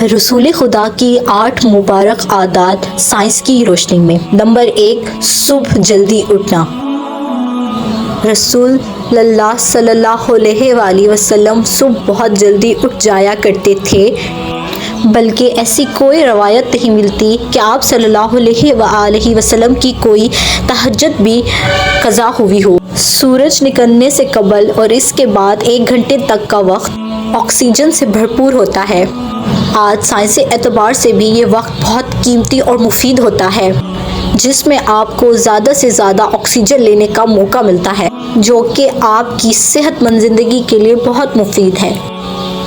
رسول خدا کی 8 مبارک عادات سائنس کی روشنی میں۔ نمبر 1، صبح جلدی اٹھنا۔ رسول اللہ صلی اللہ علیہ وآلہ وسلم صبح بہت جلدی اٹھ جایا کرتے تھے، بلکہ ایسی کوئی روایت نہیں ملتی کہ آپ صلی اللہ علیہ وآلہ وسلم کی کوئی تہجد بھی قضا ہوئی ہو۔ سورج نکلنے سے قبل اور اس کے بعد 1 گھنٹے تک کا وقت آکسیجن سے بھرپور ہوتا ہے۔ آج سائنسی اعتبار سے بھی یہ وقت بہت قیمتی اور مفید ہوتا ہے، جس میں آپ کو زیادہ سے زیادہ آکسیجن لینے کا موقع ملتا ہے، جو کہ آپ کی صحت مند زندگی کے لیے بہت مفید ہے۔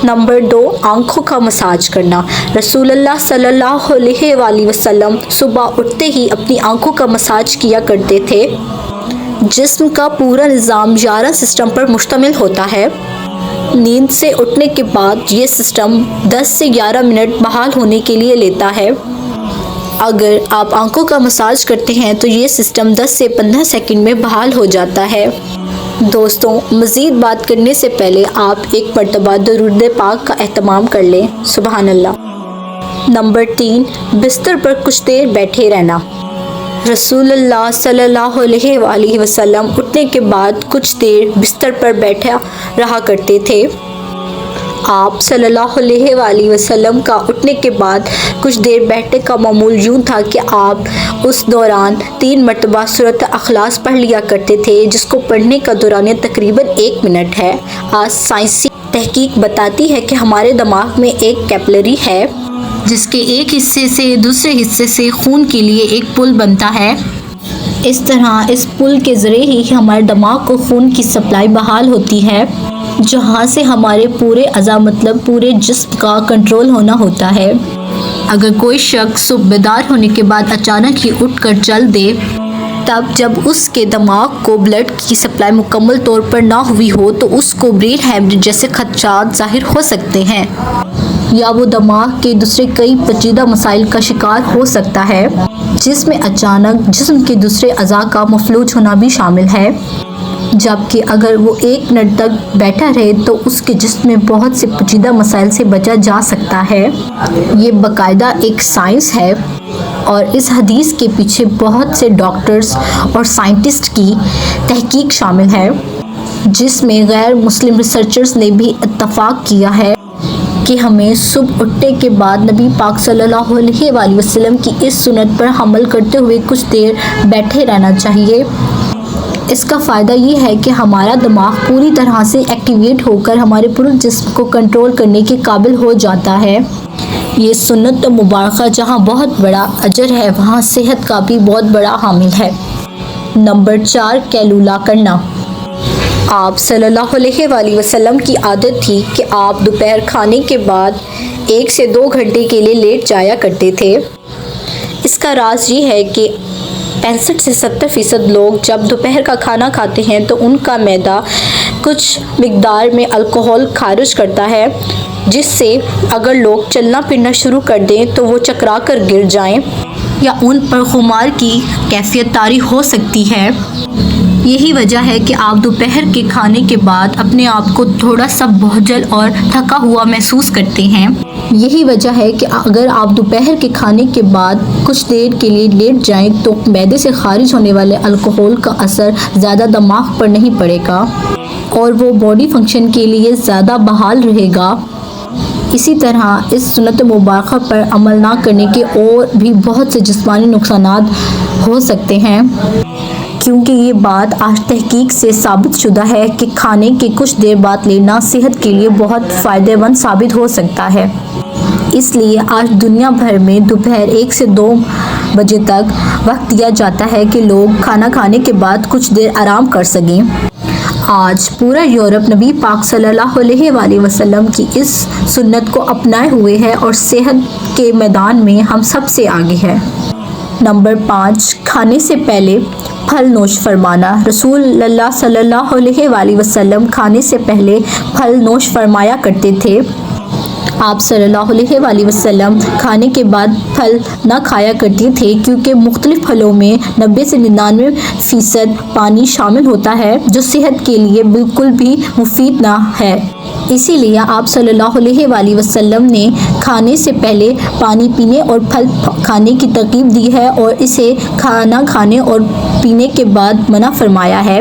نمبر 2، آنکھوں کا مساج کرنا۔ رسول اللہ صلی اللہ علیہ وآلہ وسلم صبح اٹھتے ہی اپنی آنکھوں کا مساج کیا کرتے تھے۔ جسم کا پورا نظام 11 سسٹم پر مشتمل ہوتا ہے۔ نیند سے اٹھنے کے بعد یہ سسٹم 10 سے 11 منٹ بحال ہونے کے لیے لیتا ہے۔ اگر آپ آنکھوں کا مساج کرتے ہیں تو یہ سسٹم 10 سے 15 سیکنڈ میں بحال ہو جاتا ہے۔ دوستوں، مزید بات کرنے سے پہلے آپ ایک مرتبہ درود پاک کا اہتمام کر لیں۔ سبحان اللہ۔ نمبر 3، بستر پر کچھ دیر بیٹھے رہنا۔ رسول اللہ صلی اللہ علیہ وآلہ وسلم اٹھنے کے بعد کچھ دیر بستر پر بیٹھا رہا کرتے تھے۔ آپ صلی اللہ علیہ وآلہ وسلم کا اٹھنے کے بعد کچھ دیر بیٹھنے کا معمول یوں تھا کہ آپ اس دوران 3 مرتبہ سورۃ اخلاص پڑھ لیا کرتے تھے، جس کو پڑھنے کا دورانیہ تقریباً 1 منٹ ہے۔ آج سائنسی تحقیق بتاتی ہے کہ ہمارے دماغ میں ایک کیپلری ہے، جس کے ایک حصے سے دوسرے حصے سے خون کے لیے ایک پل بنتا ہے۔ اس طرح اس پل کے ذریعے ہی ہمارے دماغ کو خون کی سپلائی بحال ہوتی ہے، جہاں سے ہمارے پورے اعضاء مطلب پورے جسم کا کنٹرول ہونا ہوتا ہے۔ اگر کوئی شخص صبح بیدار ہونے کے بعد اچانک ہی اٹھ کر چل دے، تب جب اس کے دماغ کو بلڈ کی سپلائی مکمل طور پر نہ ہوئی ہو تو اس کو برین ہیمریج جیسے خدشات ظاہر ہو سکتے ہیں، یا وہ دماغ کے دوسرے کئی پیچیدہ مسائل کا شکار ہو سکتا ہے، جس میں اچانک جسم کے دوسرے اعضاء کا مفلوج ہونا بھی شامل ہے۔ جبکہ اگر وہ 1 منٹ تک بیٹھا رہے تو اس کے جسم میں بہت سے پیچیدہ مسائل سے بچا جا سکتا ہے۔ یہ باقاعدہ ایک سائنس ہے، اور اس حدیث کے پیچھے بہت سے ڈاکٹرز اور سائنٹسٹ کی تحقیق شامل ہے، جس میں غیر مسلم ریسرچرز نے بھی اتفاق کیا ہے کہ ہمیں صبح اٹھنے کے بعد نبی پاک صلی اللہ علیہ وآلہ وسلم کی اس سنت پر عمل کرتے ہوئے کچھ دیر بیٹھے رہنا چاہیے۔ اس کا فائدہ یہ ہے کہ ہمارا دماغ پوری طرح سے ایکٹیویٹ ہو کر ہمارے پورے جسم کو کنٹرول کرنے کے قابل ہو جاتا ہے۔ یہ سنت مبارکہ جہاں بہت بڑا اجر ہے، وہاں صحت کا بھی بہت بڑا حامل ہے۔ نمبر 4، کیلولا کرنا۔ آپ صلی اللہ علیہ وآلہ وسلم کی عادت تھی کہ آپ دوپہر کھانے کے بعد 1 سے 2 گھنٹے کے لیے لیٹ جایا کرتے تھے۔ اس کا راز یہ ہے کہ 65 سے 70% لوگ جب دوپہر کا کھانا کھاتے ہیں تو ان کا معدہ کچھ مقدار میں الکحل خارج کرتا ہے، جس سے اگر لوگ چلنا پھرنا شروع کر دیں تو وہ چکرا کر گر جائیں یا ان پر خمار کی کیفیت طاری ہو سکتی ہے۔ یہی وجہ ہے کہ آپ دوپہر کے کھانے کے بعد اپنے آپ کو تھوڑا سا بوجھل اور تھکا ہوا محسوس کرتے ہیں۔ یہی وجہ ہے کہ اگر آپ دوپہر کے کھانے کے بعد کچھ دیر کے لیے لیٹ جائیں تو معدے سے خارج ہونے والے الکحل کا اثر زیادہ دماغ پر نہیں پڑے گا اور وہ باڈی فنکشن کے لیے زیادہ بحال رہے گا۔ اسی طرح اس سنت مبارکہ پر عمل نہ کرنے کے اور بھی بہت سے جسمانی نقصانات ہو سکتے ہیں، کیونکہ یہ بات آج تحقیق سے ثابت شدہ ہے کہ کھانے کے کچھ دیر بعد لینا صحت کے لیے بہت فائدہ مند ثابت ہو سکتا ہے۔ اس لیے آج دنیا بھر میں دوپہر 1 سے 2 بجے تک وقت دیا جاتا ہے کہ لوگ کھانا کھانے کے بعد کچھ دیر آرام کر سکیں۔ آج پورا یورپ نبی پاک صلی اللہ علیہ وآلہ وسلم کی اس سنت کو اپنائے ہوئے ہے اور صحت کے میدان میں ہم سب سے آگے ہے۔ نمبر 5، کھانے سے پہلے پھل نوش فرمانا۔ رسول اللہ صلی اللہ علیہ وآلہ وسلم کھانے سے پہلے پھل نوش فرمایا کرتے تھے۔ آپ صلی اللہ علیہ وآلہ وسلم کھانے کے بعد پھل نہ کھایا کرتے تھے، کیونکہ مختلف پھلوں میں 90 سے 99% پانی شامل ہوتا ہے، جو صحت کے لیے بالکل بھی مفید نہ ہے۔ اسی لیے آپ صلی اللہ علیہ وآلہ وسلم نے کھانے سے پہلے پانی پینے اور پھل کھانے کی ترغیب دی ہے، اور اسے کھانا کھانے اور پینے کے بعد منع فرمایا ہے۔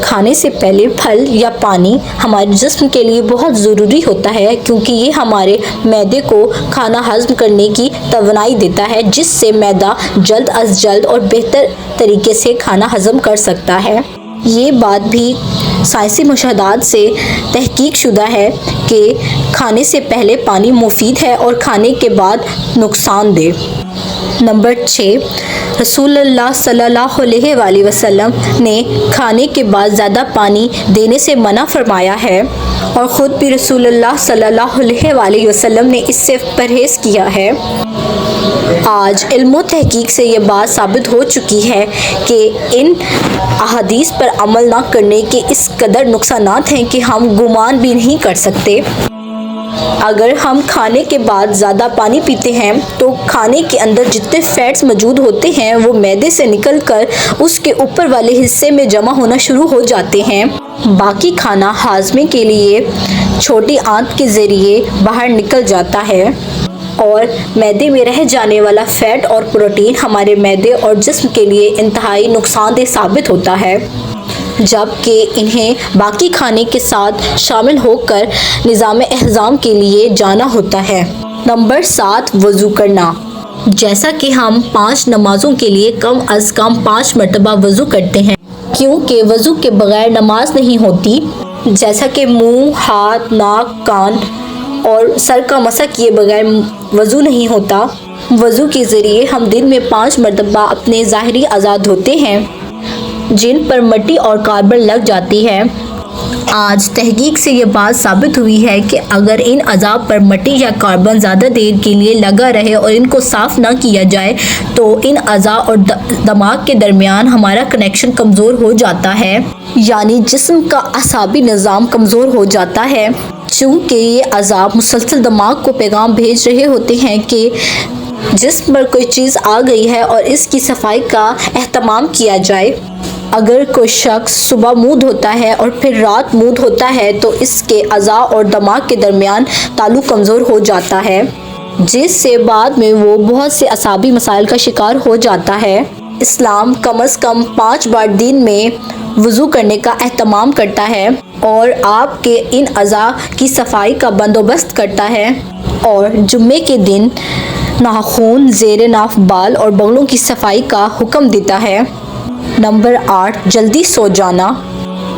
کھانے سے پہلے پھل یا پانی ہمارے جسم کے لیے بہت ضروری ہوتا ہے، کیونکہ یہ ہمارے معدے کو کھانا ہضم کرنے کی توانائی دیتا ہے، جس سے معدہ جلد از جلد اور بہتر طریقے سے کھانا ہضم کر سکتا ہے۔ یہ بات بھی سائنسی مشاہدات سے تحقیق شدہ ہے کہ کھانے سے پہلے پانی مفید ہے اور کھانے کے بعد نقصان دہ۔ نمبر 6، رسول اللہ صلی اللہ علیہ وآلہ وسلم نے کھانے کے بعد زیادہ پانی دینے سے منع فرمایا ہے، اور خود بھی رسول اللہ صلی اللہ علیہ وآلہ وسلم نے اس سے پرہیز کیا ہے۔ آج علم و تحقیق سے یہ بات ثابت ہو چکی ہے کہ ان احادیث پر عمل نہ کرنے کے اس قدر نقصانات ہیں کہ ہم گمان بھی نہیں کر سکتے۔ اگر ہم کھانے کے بعد زیادہ پانی پیتے ہیں تو کھانے کے اندر جتنے فیٹس موجود ہوتے ہیں وہ معدے سے نکل کر اس کے اوپر والے حصے میں جمع ہونا شروع ہو جاتے ہیں۔ باقی کھانا ہاضمے کے لیے چھوٹی آنت کے ذریعے باہر نکل جاتا ہے، اور معدے میں رہ جانے والا فیٹ اور پروٹین ہمارے معدے اور جسم کے لیے انتہائی نقصان دہ ثابت ہوتا ہے، جبکہ انہیں باقی کھانے کے ساتھ شامل ہو کر نظام ہضم کے لیے جانا ہوتا ہے۔ نمبر 7، وضو کرنا۔ جیسا کہ ہم 5 نمازوں کے لیے کم از کم 5 مرتبہ وضو کرتے ہیں، کیونکہ وضو کے بغیر نماز نہیں ہوتی۔ جیسا کہ منہ، ہاتھ، ناک، کان اور سر کا مسح کیے بغیر وضو نہیں ہوتا، وضو کے ذریعے ہم دن میں 5 مرتبہ اپنے ظاہری اعضاء دھوتے ہیں جن پر مٹی اور کاربن لگ جاتی ہے۔ آج تحقیق سے یہ بات ثابت ہوئی ہے کہ اگر ان اعضاء پر مٹی یا کاربن زیادہ دیر کے لیے لگا رہے اور ان کو صاف نہ کیا جائے تو ان اعضاء اور دماغ کے درمیان ہمارا کنیکشن کمزور ہو جاتا ہے، یعنی جسم کا اعصابی نظام کمزور ہو جاتا ہے، چونکہ یہ اعضاء مسلسل دماغ کو پیغام بھیج رہے ہوتے ہیں کہ جسم پر کوئی چیز آ گئی ہے اور اس کی صفائی کا اہتمام کیا جائے۔ اگر کوئی شخص صبح منہ دھوتا ہے اور پھر رات منہ دھوتا ہے تو اس کے اعضاء اور دماغ کے درمیان تعلق کمزور ہو جاتا ہے، جس سے بعد میں وہ بہت سے اعصابی مسائل کا شکار ہو جاتا ہے۔ اسلام کم از کم 5 بار دن میں وضو کرنے کا اہتمام کرتا ہے اور آپ کے ان اعضاء کی صفائی کا بندوبست کرتا ہے، اور جمعے کے دن ناخن، زیر ناف بال اور بغلوں کی صفائی کا حکم دیتا ہے۔ نمبر 8، جلدی سو جانا۔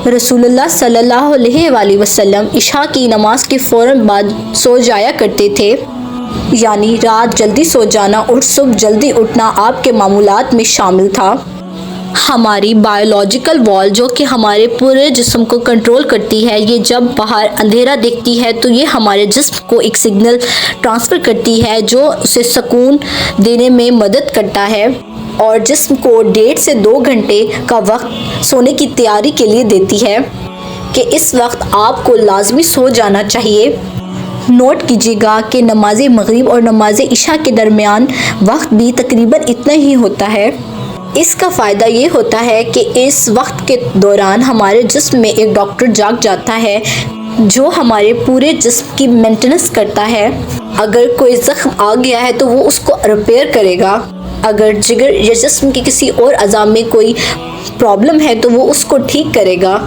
رسول اللہ صلی اللہ علیہ وآلہ وسلم عشاء کی نماز کے فوراً بعد سو جایا کرتے تھے، یعنی رات جلدی سو جانا اور صبح جلدی اٹھنا آپ کے معمولات میں شامل تھا۔ ہماری بایولوجیکل وال جو کہ ہمارے پورے جسم کو کنٹرول کرتی ہے، یہ جب باہر اندھیرا دیکھتی ہے تو یہ ہمارے جسم کو ایک سگنل ٹرانسفر کرتی ہے جو اسے سکون دینے میں مدد کرتا ہے اور جسم کو 1.5 سے 2 گھنٹے کا وقت سونے کی تیاری کے لیے دیتی ہے کہ اس وقت آپ کو لازمی سو جانا چاہیے۔ نوٹ کیجیے گا کہ نماز مغرب اور نماز عشاء کے درمیان وقت بھی تقریباً اتنا ہی ہوتا ہے۔ اس کا فائدہ یہ ہوتا ہے کہ اس وقت کے دوران ہمارے جسم میں ایک ڈاکٹر جاگ جاتا ہے جو ہمارے پورے جسم کی مینٹیننس کرتا ہے۔ اگر کوئی زخم آ گیا ہے تو وہ اس کو ریپیئر کرے گا، اگر جگر یا جسم کے کسی اور اعضاء میں کوئی پرابلم ہے تو وہ اس کو ٹھیک کرے گا۔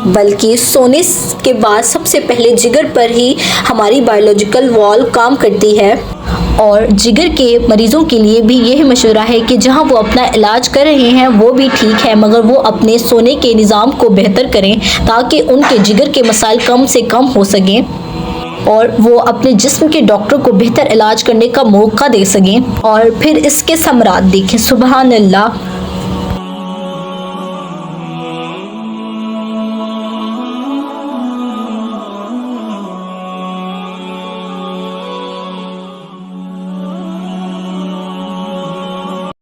بلکہ سونے کے بعد سب سے پہلے جگر پر ہی ہماری بایولوجیکل وال کام کرتی ہے، اور جگر کے مریضوں کے لیے بھی یہ مشورہ ہے کہ جہاں وہ اپنا علاج کر رہے ہیں وہ بھی ٹھیک ہے، مگر وہ اپنے سونے کے نظام کو بہتر کریں تاکہ ان کے جگر کے مسائل کم سے کم ہو سکیں اور وہ اپنے جسم کے ڈاکٹر کو بہتر علاج کرنے کا موقع دے سکیں، اور پھر اس کے ثمرات دیکھیں۔ سبحان اللہ۔